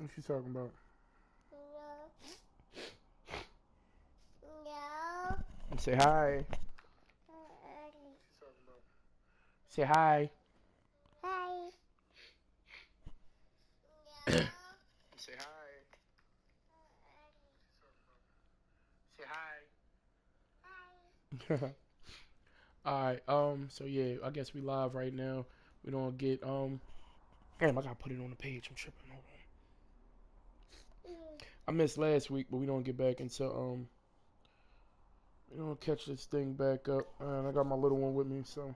What she talking about? Say hi. Say hi. Say hi. Say hi. Alright, so yeah, I guess we live right now. We don't get damn, I gotta put it on the page. I'm tripping. Hold on. I missed last week, but we don't get back until we don't catch this thing back up. And I got my little one with me, so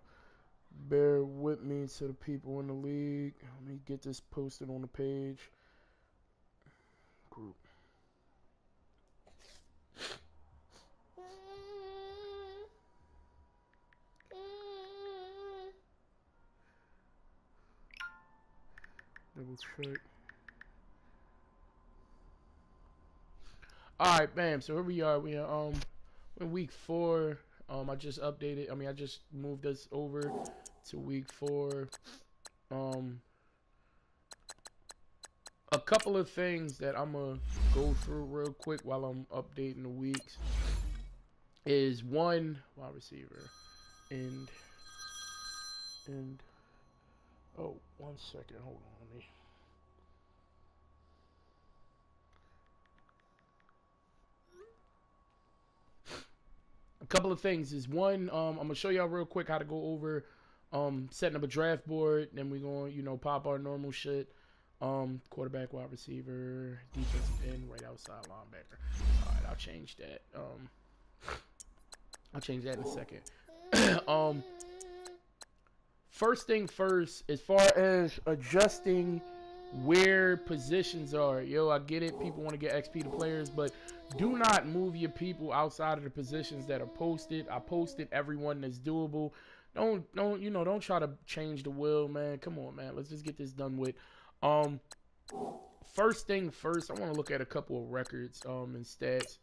bear with me to the people in the league. Let me get this posted on the page. Group. Double check. All right, bam. So here we are. We are in week 4. I just updated. I mean, I just moved us over to week 4. A couple of things that I'm gonna go through real quick while I'm updating the weeks is one wide receiver and oh, 1 second. Hold on, let me. A couple of things is one. I'm gonna show y'all real quick how to go over setting up a draft board. Then we gonna pop our normal shit. Quarterback, wide receiver, defensive end, right outside linebacker. All right, I'll change that. I'll change that in a second. First thing first, as far as adjusting where positions are, I get it. People want to get XP to players, but do not move your people outside of the positions that are posted. I posted everyone that's doable. Don't try to change the will, man. Come on, man. Let's just get this done with. Um, First thing first, I want to look at a couple of records and stats.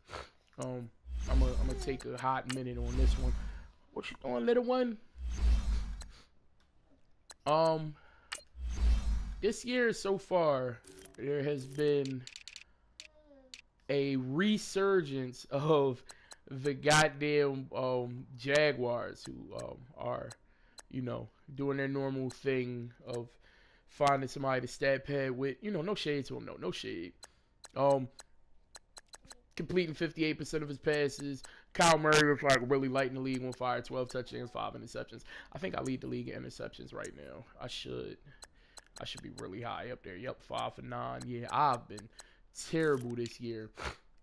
I'm gonna take a hot minute on this one. What you doing, little one? Um, this year so far, there has been a resurgence of the goddamn Jaguars who are, doing their normal thing of finding somebody to stat pad with. No shade to him, no shade. Um, Completing 58% of his passes. Kyle Murray was like really lighting the league on fire. 12 touchdowns, 5 interceptions. I think I lead the league in interceptions right now. I should be really high up there. Yep, 5 for 9. Yeah, I've been terrible this year.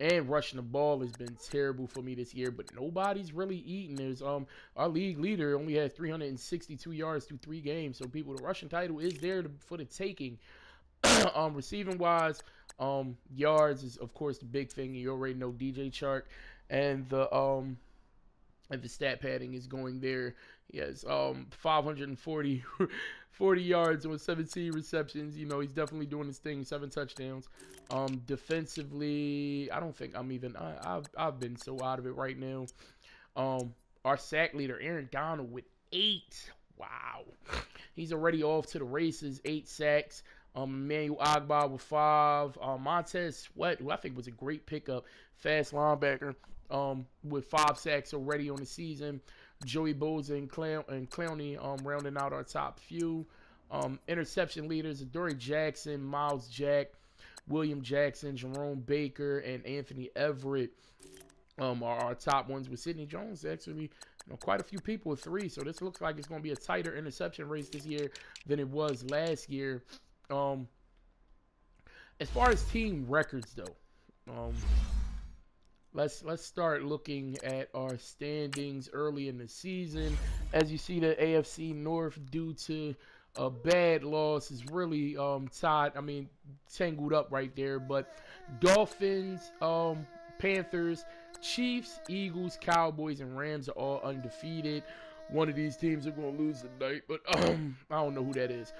And rushing the ball has been terrible for me this year, but nobody's really eating. There's our league leader only had 362 yards through 3 games, so people, the rushing title is there for the taking. Receiving wise, yards is of course the big thing. You already know DJ Chark, and the stat padding is going there. He has 540 40 yards on 17 receptions. He's definitely doing his thing. 7 touchdowns. Defensively, I don't think I'm even. I've been so out of it right now. Our sack leader, Aaron Donald, with 8. Wow, he's already off to the races. 8 sacks. Emmanuel Ogbah with 5. Montez Sweat, who I think was a great pickup, fast linebacker, with 5 sacks already on the season. Joey Bosa and Clowney rounding out our top few. Interception leaders: Adoree Jackson, Miles Jack, William Jackson, Jerome Baker, and Anthony Everett. Are our top ones, with Sidney Jones actually, quite a few people with 3. So this looks like it's going to be a tighter interception race this year than it was last year. Um, as far as team records, though, let's start looking at our standings early in the season. As you see, the AFC North, due to a bad loss, is really tied. I mean, tangled up right there. But Dolphins, Panthers, Chiefs, Eagles, Cowboys, and Rams are all undefeated. One of these teams are going to lose tonight, but I don't know who that is.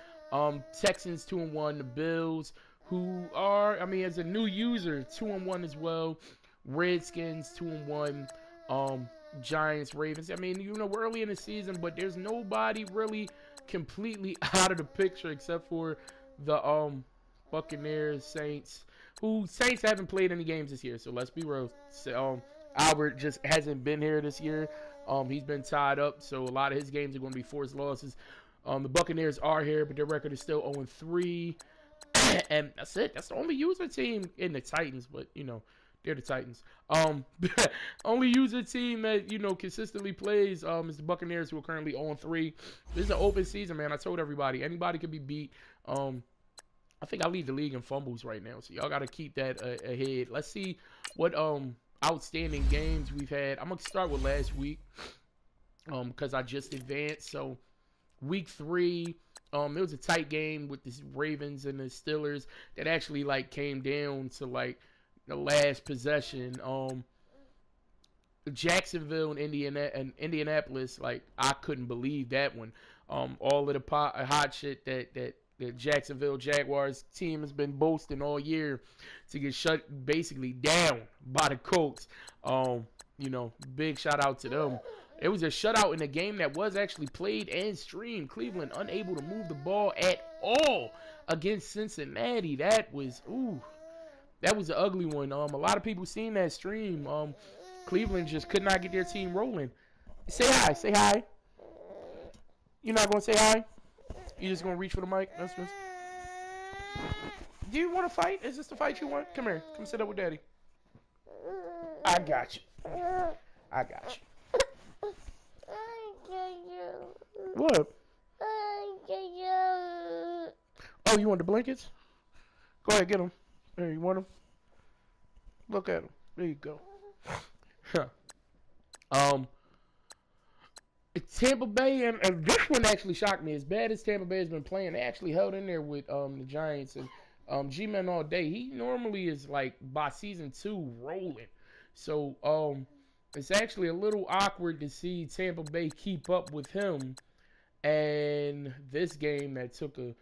Texans 2-1. The Bills, who are, I mean, as a new user, 2-1 as well. Redskins 2-1. Giants, Ravens. I mean, we're early in the season, but there's nobody really completely out of the picture except for the Buccaneers, Saints. Who Saints haven't played any games this year, so let's be real. So, Albert just hasn't been here this year. He's been tied up, so a lot of his games are going to be forced losses. The Buccaneers are here, but their record is still 0-3. And that's it. That's the only user team in the Titans, but, you know, they're the Titans. Only user team that, you know, consistently plays is the Buccaneers, who are currently 0-3. This is an open season, man. I told everybody. Anybody could be beat. I think I lead the league in fumbles right now, so y'all got to keep that ahead. Let's see what outstanding games we've had. I'm going to start with last week because I just advanced. So, week 3, it was a tight game with the Ravens and the Steelers that actually, like, came down to, like, the last possession. Jacksonville and Indianapolis, like, I couldn't believe that one. All of the hot shit that the Jacksonville Jaguars team has been boasting all year to get shut basically down by the Colts. You know, big shout out to them. It was a shutout in a game that was actually played and streamed. Cleveland unable to move the ball at all against Cincinnati. That was an ugly one. A lot of people seen that stream. Cleveland just could not get their team rolling. Say hi. Say hi. You're not gonna say hi? You just gonna reach for the mic? That's just... Do you want to fight? Is this the fight you want? Come here. Come sit up with Daddy. I got you. I got you. What? Oh, you want the blankets? Go ahead, get them. There, you want them? Look at them. There you go. Tampa Bay, and this one actually shocked me. As bad as Tampa Bay has been playing, they actually held in there with the Giants and G-Man all day. He normally is, like, by season 2 rolling. So it's actually a little awkward to see Tampa Bay keep up with him. And this game that took a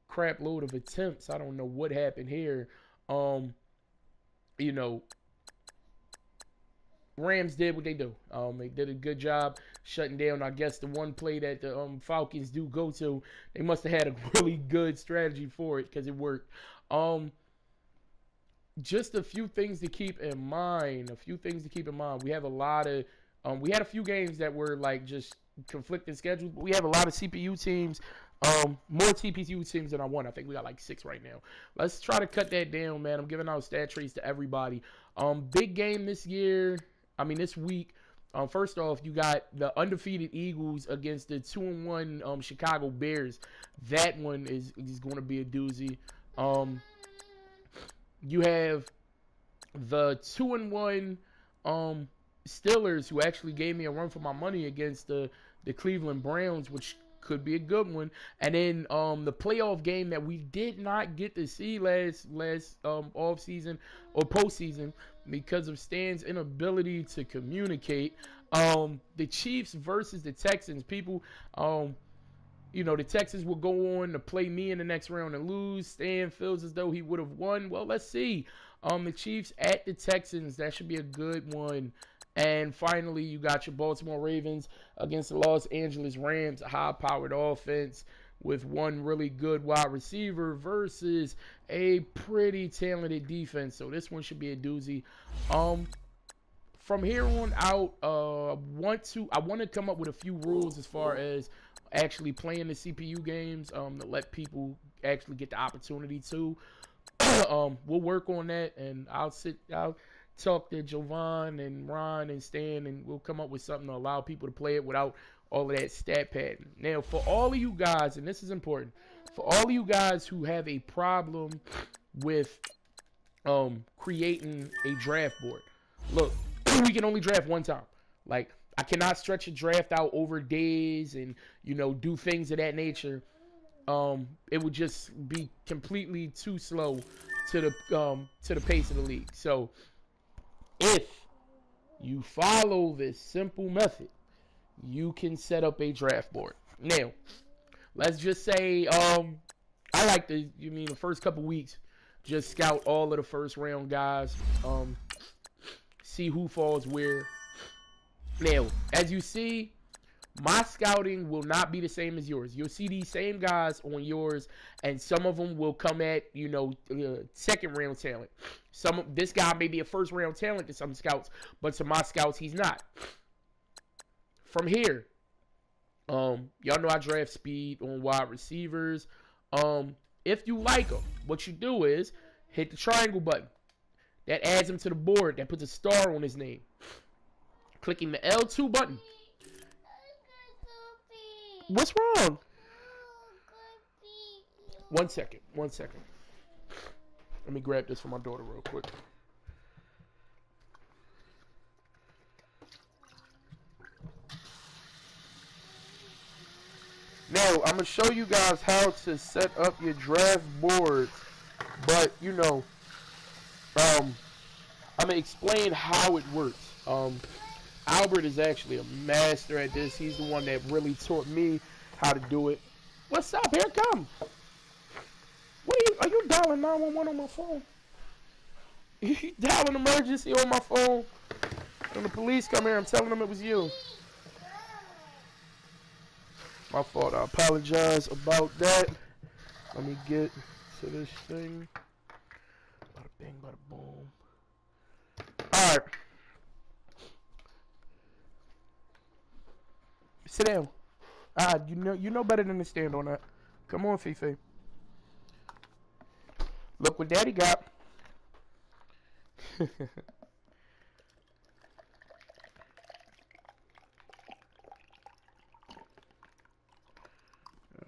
crap load of attempts, I don't know what happened here. You know, Rams did what they do. They did a good job shutting down, I guess, the one play that the Falcons do go to. They must have had a really good strategy for it because it worked. Just a few things to keep in mind. We have a lot of we had a few games that were like just conflicting schedules, but we have a lot of CPU teams, more TPU teams than I want. I think we got like 6 right now. Let's try to cut that down, man. I'm giving out stat trees to everybody. Big game this week. First off, you got the undefeated Eagles against the 2-1 Chicago Bears. That one is going to be a doozy. You have the 2-1 Steelers, who actually gave me a run for my money against the Cleveland Browns, which could be a good one. And then the playoff game that we did not get to see last off season or postseason because of Stan's inability to communicate. The Chiefs versus the Texans. People, you know, the Texans will go on to play me in the next round and lose. Stan feels as though he would have won. Well, let's see. The Chiefs at the Texans. That should be a good one. And finally, you got your Baltimore Ravens against the Los Angeles Rams, a high-powered offense with one really good wide receiver versus a pretty talented defense. So this one should be a doozy. From here on out, I want to come up with a few rules as far as actually playing the CPU games to let people actually get the opportunity to. We'll work on that, and I'll talk to Jovan and Ron and Stan, and we'll come up with something to allow people to play it without all of that stat padding. Now, for all of you guys, and this is important, for all of you guys who have a problem with creating a draft board, look, we can only draft one time. Like, I cannot stretch a draft out over days and, you know, do things of that nature. It would just be completely too slow to the pace of the league. So, if you follow this simple method, you can set up a draft board. Now, let's just say, I like the first couple weeks, just scout all of the first round guys, see who falls where. Now, as you see, My scouting will not be the same as yours. You'll see these same guys on yours, and some of them will come at, second round talent. This guy may be a first round talent to some scouts, but to my scouts, he's not. From here, y'all know I draft speed on wide receivers. If you like them, what you do is hit the triangle button. That adds him to the board. That puts a star on his name. Clicking the L2 button. What's wrong? 1 second. 1 second. Let me grab this for my daughter real quick. Now, I'm going to show you guys how to set up your draft boards. But, I'm going to explain how it works. Albert is actually a master at this. He's the one that really taught me how to do it. What's up? Here it come. Are you dialing 911 on my phone? You dialing emergency on my phone? When the police come here, I'm telling them it was you. My fault. I apologize about that. Let me get to this thing. Bada bing, bada boom. All right. Sit down. You know better than to stand on that. Come on, Fifi. Look what Daddy got.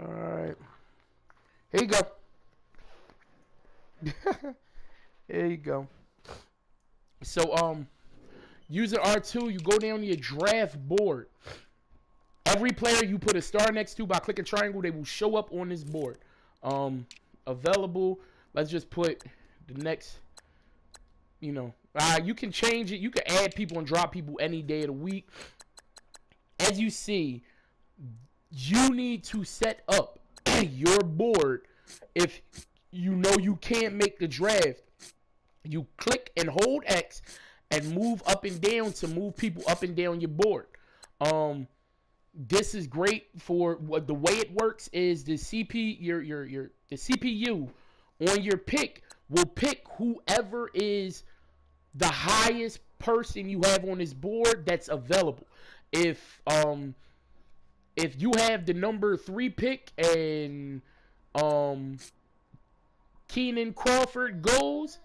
All right. Here you go. Here you go. So, using R2, you go down to your draft board. Every player you put a star next to by clicking triangle, they will show up on this board. Available. Let's just put the next, you can change it. You can add people and drop people any day of the week. As you see, you need to set up your board. If you know you can't make the draft, you click and hold X and move up and down to move people up and down your board. This is great for what the way it works is the the CPU on your pick will pick whoever is the highest person you have on this board that's available. If you have the number 3 pick and Keenan Crawford goes,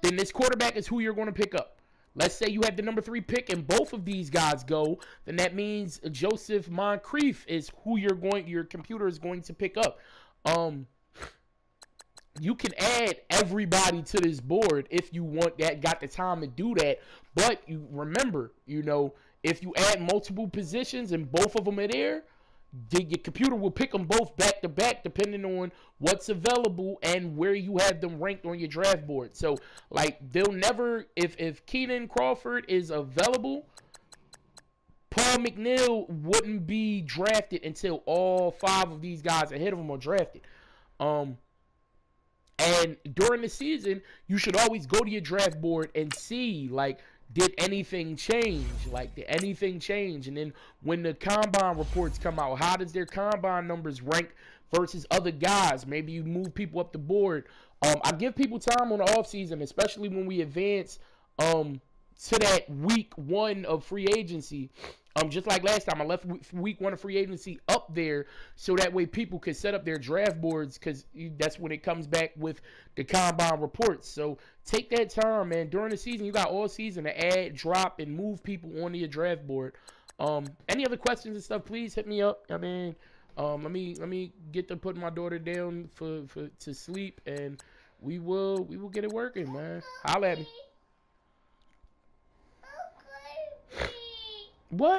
then this quarterback is who you're going to pick up. Let's say you have the number 3 pick and both of these guys go, then that means Joseph Moncrief is who your computer is going to pick up. You can add everybody to this board if you want that, got the time to do that. But you remember, if you add multiple positions and both of them are there, your computer will pick them both back to back depending on what's available and where you have them ranked on your draft board. So, they'll never, if Keenan Crawford is available, Paul McNeil wouldn't be drafted until all 5 of these guys ahead of him are drafted. And during the season, you should always go to your draft board and see, did anything change? Did anything change? And then when the combine reports come out, how does their combine numbers rank versus other guys? Maybe you move people up the board. I give people time on the offseason, especially when we advance to that week 1 of free agency. Just like last time, I left week 1 of free agency up there so that way people could set up their draft boards because that's when it comes back with the combine reports. So take that time, man. During the season, you got all season to add, drop, and move people onto your draft board. Any other questions and stuff, please hit me up. Let me get to putting my daughter down to sleep, and we will get it working, man. Holla at me. What?